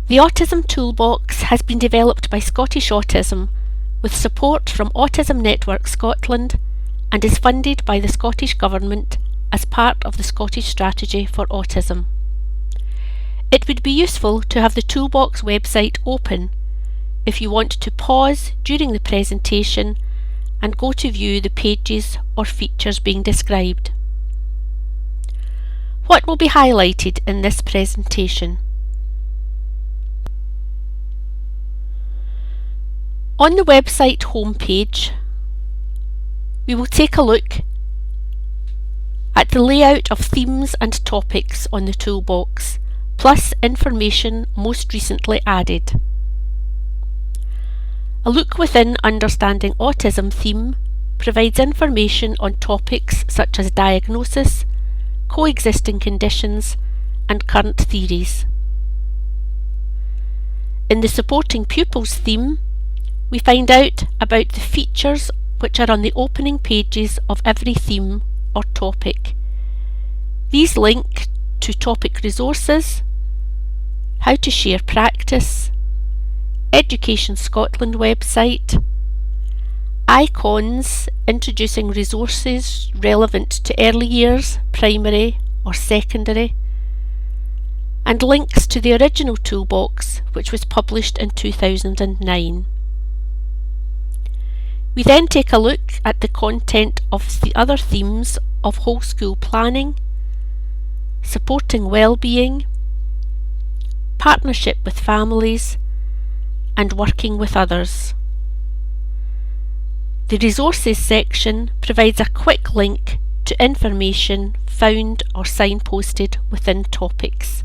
The Autism Toolbox has been developed by Scottish Autism with support from Autism Network Scotland and is funded by the Scottish Government as part of the Scottish Strategy for Autism. It would be useful to have the Toolbox website open if you want to pause during the presentation and go to view the pages or features being described. What will be highlighted in this presentation? On the website homepage, we will take a look at the layout of themes and topics on the toolbox, plus information most recently added. A Look Within Understanding Autism theme provides information on topics such as diagnosis, coexisting conditions, and current theories. In the Supporting Pupils theme, we find out about the features which are on the opening pages of every theme or topic. These link to topic resources, how to share practice, Education Scotland website, icons introducing resources relevant to early years, primary or secondary, and links to the original toolbox which was published in 2009. We then take a look at the content of the other themes of whole school planning, supporting well-being, partnership with families, and working with others. The Resources section provides a quick link to information found or signposted within topics.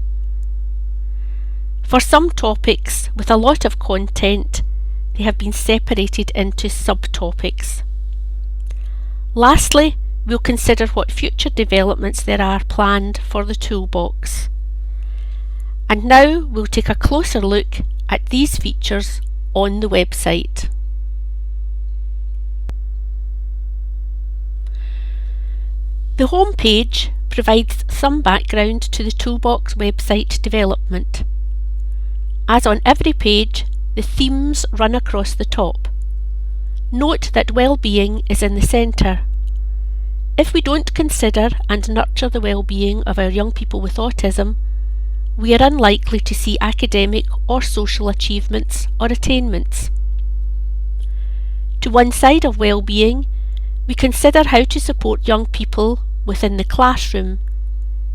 For some topics with a lot of content, they have been separated into subtopics. Lastly, we'll consider what future developments there are planned for the toolbox. And now we'll take a closer look at these features on the website. The home page provides some background to the Toolbox website development. As on every page, the themes run across the top. Note that well-being is in the centre. If we don't consider and nurture the well-being of our young people with autism, we are unlikely to see academic or social achievements or attainments. To one side of well-being, we consider how to support young people within the classroom,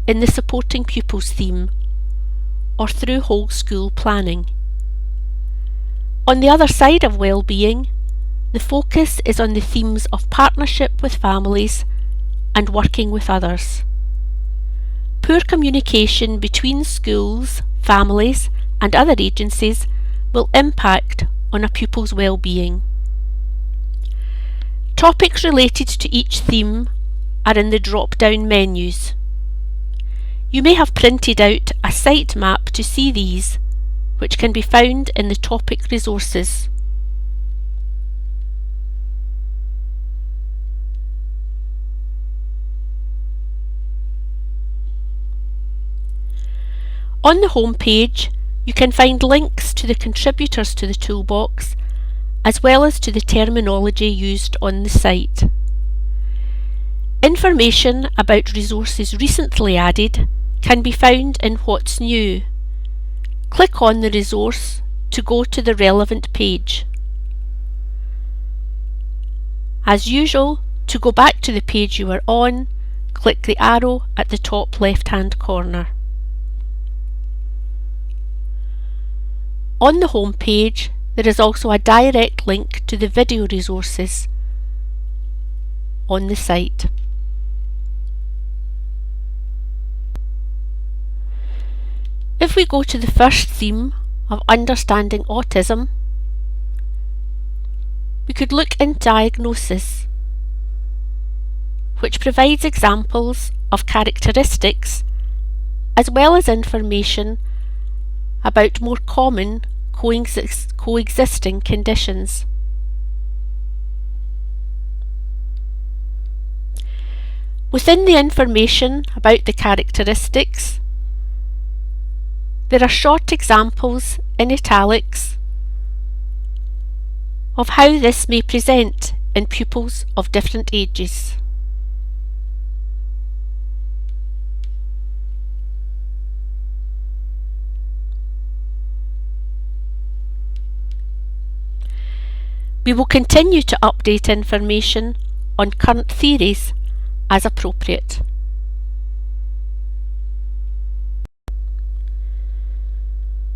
in the Supporting Pupils theme, or through whole school planning. On the other side of well-being, the focus is on the themes of partnership with families and working with others. Poor communication between schools, families, and other agencies will impact on a pupil's well-being. Topics related to each theme are in the drop-down menus. You may have printed out a site map to see these, which can be found in the topic resources. On the home page, you can find links to the contributors to the toolbox, as well as to the terminology used on the site. Information about resources recently added can be found in What's New. Click on the resource to go to the relevant page. As usual, to go back to the page you were on, click the arrow at the top left-hand corner. On the home page, there is also a direct link to the video resources on the site. If we go to the first theme of Understanding Autism, we could look in Diagnosis, which provides examples of characteristics as well as information about more common coexisting conditions. Within the information about the characteristics, There are short examples in italics of how this may present in pupils of different ages. We will continue to update information on current theories as appropriate.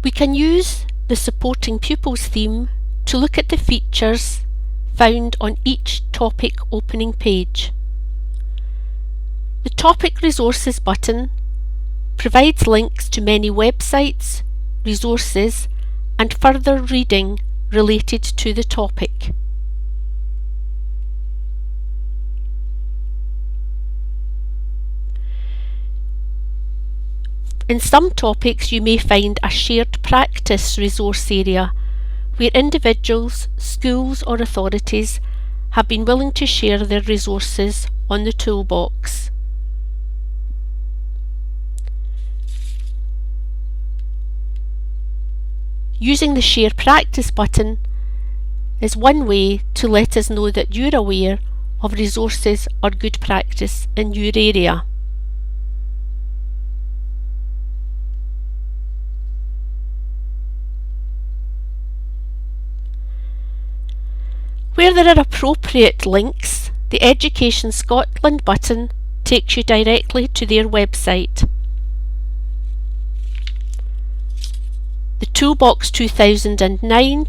We can use the Supporting Pupils theme to look at the features found on each topic opening page. The Topic Resources button provides links to many websites, resources, and further reading related to the topic. In some topics you may find a shared practice resource area where individuals, schools or authorities have been willing to share their resources on the toolbox. Using the Share Practice button is one way to let us know that you're aware of resources or good practice in your area. Where there are appropriate links, the Education Scotland button takes you directly to their website. The Toolbox 2009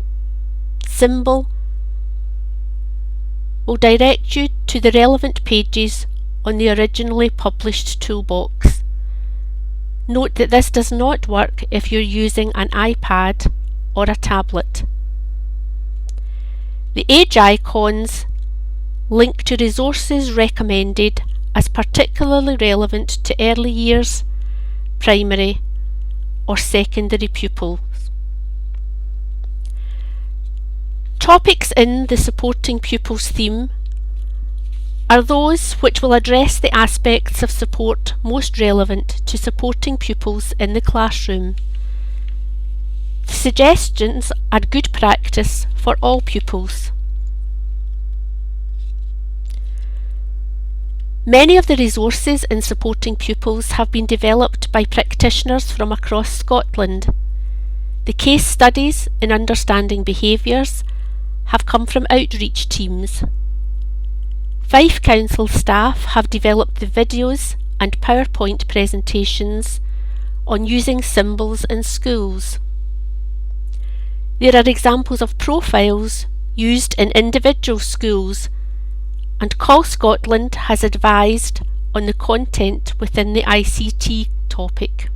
symbol will direct you to the relevant pages on the originally published toolbox. Note that this does not work if you're using an iPad or a tablet. The age icons link to resources recommended as particularly relevant to early years, primary or secondary pupils. Topics in the Supporting Pupils theme are those which will address the aspects of support most relevant to supporting pupils in the classroom. The suggestions are good practice for all pupils. Many of the resources in Supporting Pupils have been developed by practitioners from across Scotland. The case studies in understanding behaviours have come from outreach teams. Fife Council staff have developed the videos and PowerPoint presentations on using symbols in schools. There are examples of profiles used in individual schools, and Call Scotland has advised on the content within the ICT topic.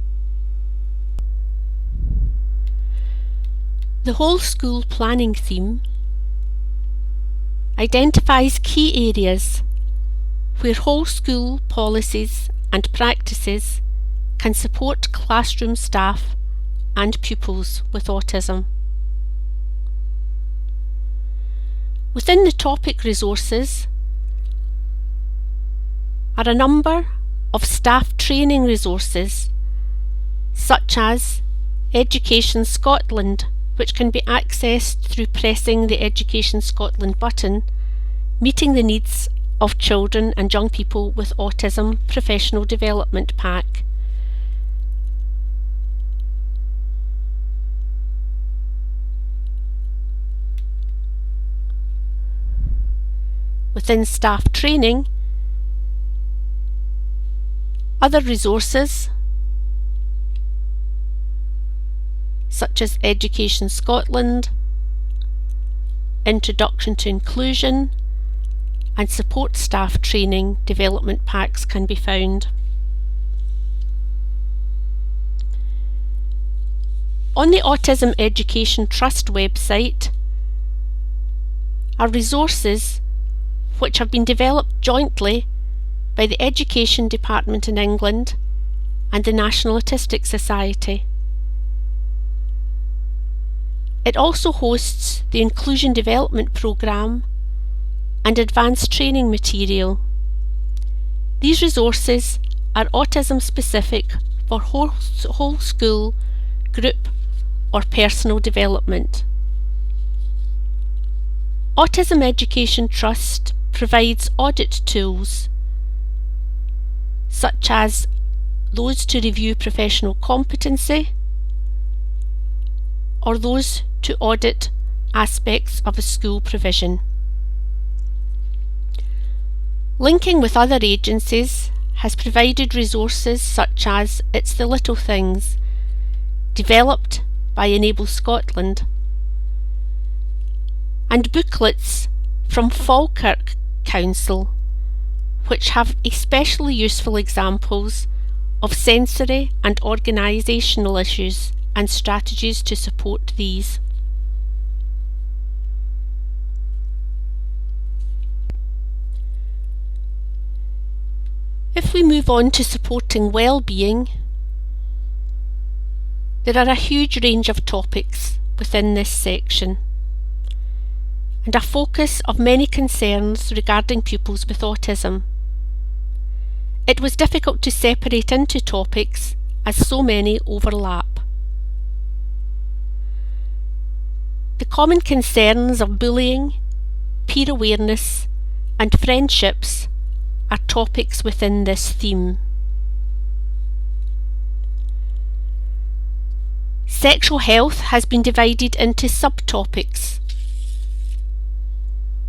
The Whole School Planning theme identifies key areas where whole school policies and practices can support classroom staff and pupils with autism. Within the topic resources are a number of staff training resources such as Education Scotland, which can be accessed through pressing the Education Scotland button, Meeting the Needs of Children and Young People with Autism Professional Development Pack. Within staff training, other resources such as Education Scotland, Introduction to Inclusion, and Support Staff Training development packs can be found. On the Autism Education Trust website are resources which have been developed jointly by the Education Department in England and the National Autistic Society. It also hosts the Inclusion Development Programme and advanced training material. These resources are autism specific for whole school group, or personal development. Autism Education Trust provides audit tools such as those to review professional competency or those to audit aspects of a school provision. Linking with other agencies has provided resources such as It's the Little Things, developed by Enable Scotland, and booklets from Falkirk Council, which have especially useful examples of sensory and organisational issues and strategies to support these. If we move on to supporting well-being, there are a huge range of topics within this section, and a focus of many concerns regarding pupils with autism. It was difficult to separate into topics as so many overlap. The common concerns of bullying, peer awareness, and friendships are topics within this theme. Sexual health has been divided into subtopics,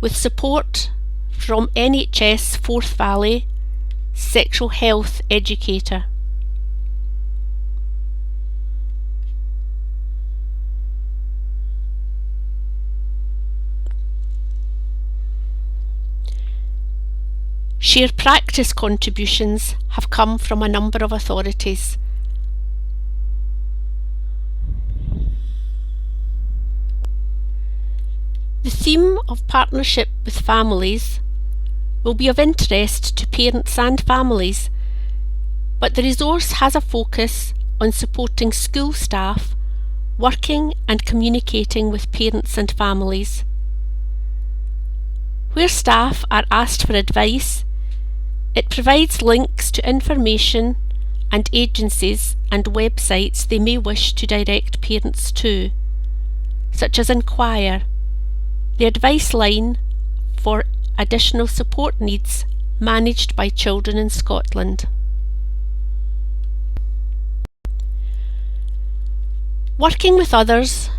with support from NHS Forth Valley Sexual Health Educator. Share practice contributions have come from a number of authorities. The theme of partnership with families will be of interest to parents and families, but the resource has a focus on supporting school staff working and communicating with parents and families. Where staff are asked for advice, it provides links to information and agencies and websites they may wish to direct parents to, such as Inquire, the advice line for additional support needs managed by Children in Scotland. Working with others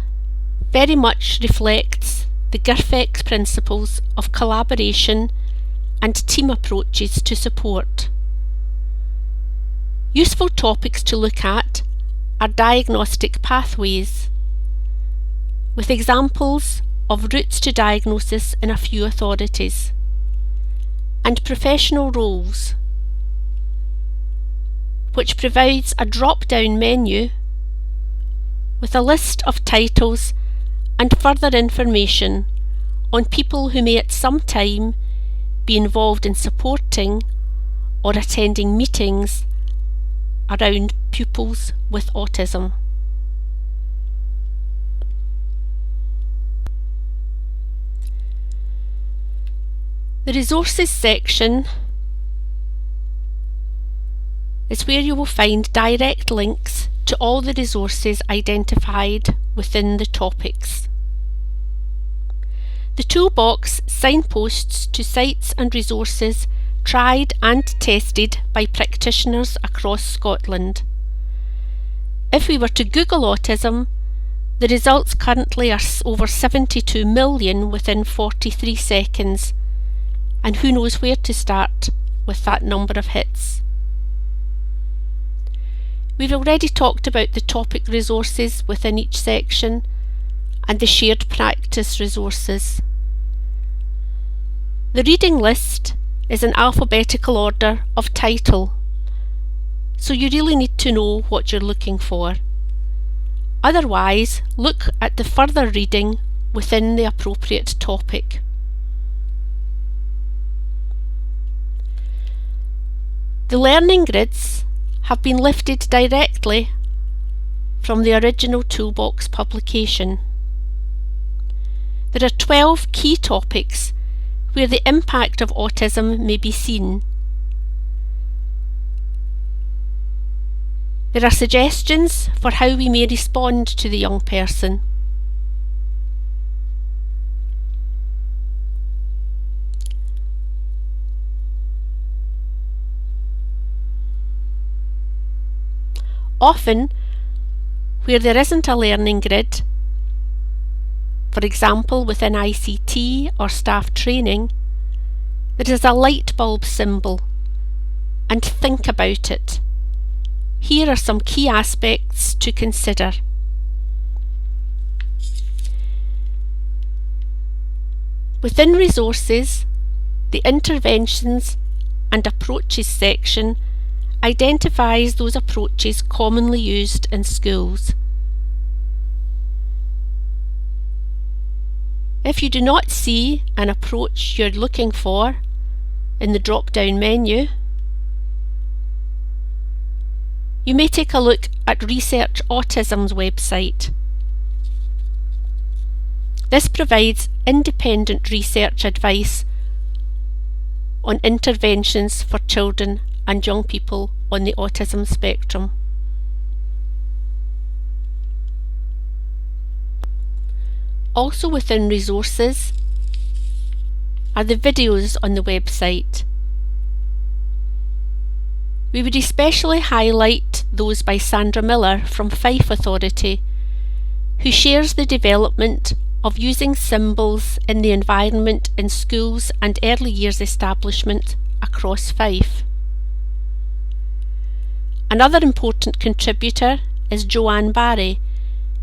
very much reflects the GIRFEX principles of collaboration and team approaches to support. Useful topics to look at are diagnostic pathways, with examples of routes to diagnosis in a few authorities, and professional roles, which provides a drop-down menu with a list of titles and further information on people who may at some time be involved in supporting or attending meetings around pupils with autism. The resources section is where you will find direct links to all the resources identified within the topics. The toolbox signposts to sites and resources tried and tested by practitioners across Scotland. If we were to Google autism, the results currently are over 72 million within 43 seconds, and who knows where to start with that number of hits. We've already talked about the topic resources within each section and the shared practice resources. The reading list is in alphabetical order of title, so you really need to know what you're looking for. Otherwise, look at the further reading within the appropriate topic. The learning grids have been lifted directly from the original Toolbox publication. There are 12 key topics where the impact of autism may be seen. There are suggestions for how we may respond to the young person. Often, where there isn't a learning grid, for example within ICT or staff training, there is a light bulb symbol, and think about it. Here are some key aspects to consider. Within resources, the interventions and approaches section identifies those approaches commonly used in schools. If you do not see an approach you're looking for in the drop-down menu, you may take a look at Research Autism's website. This provides independent research advice on interventions for children and young people on the autism spectrum. Also within resources are the videos on the website. We would especially highlight those by Sandra Miller from Fife Authority, who shares the development of using symbols in the environment in schools and early years establishment across Fife. Another important contributor is Joanne Barry,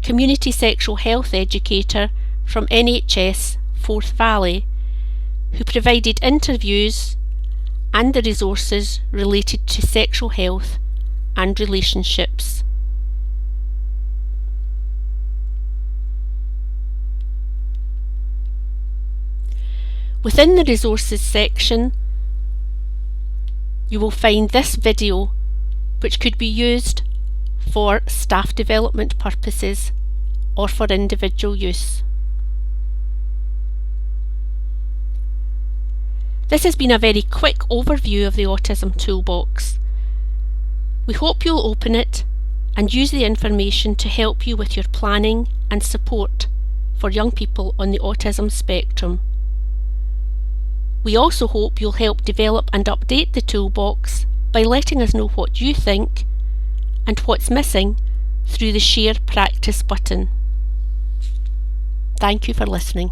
Community Sexual Health Educator from NHS Forth Valley, who provided interviews and the resources related to sexual health and relationships. Within the resources section, you will find this video, which could be used for staff development purposes or for individual use. This has been a very quick overview of the Autism Toolbox. We hope you'll open it and use the information to help you with your planning and support for young people on the autism spectrum. We also hope you'll help develop and update the toolbox by letting us know what you think and what's missing through the Share Practice button. Thank you for listening.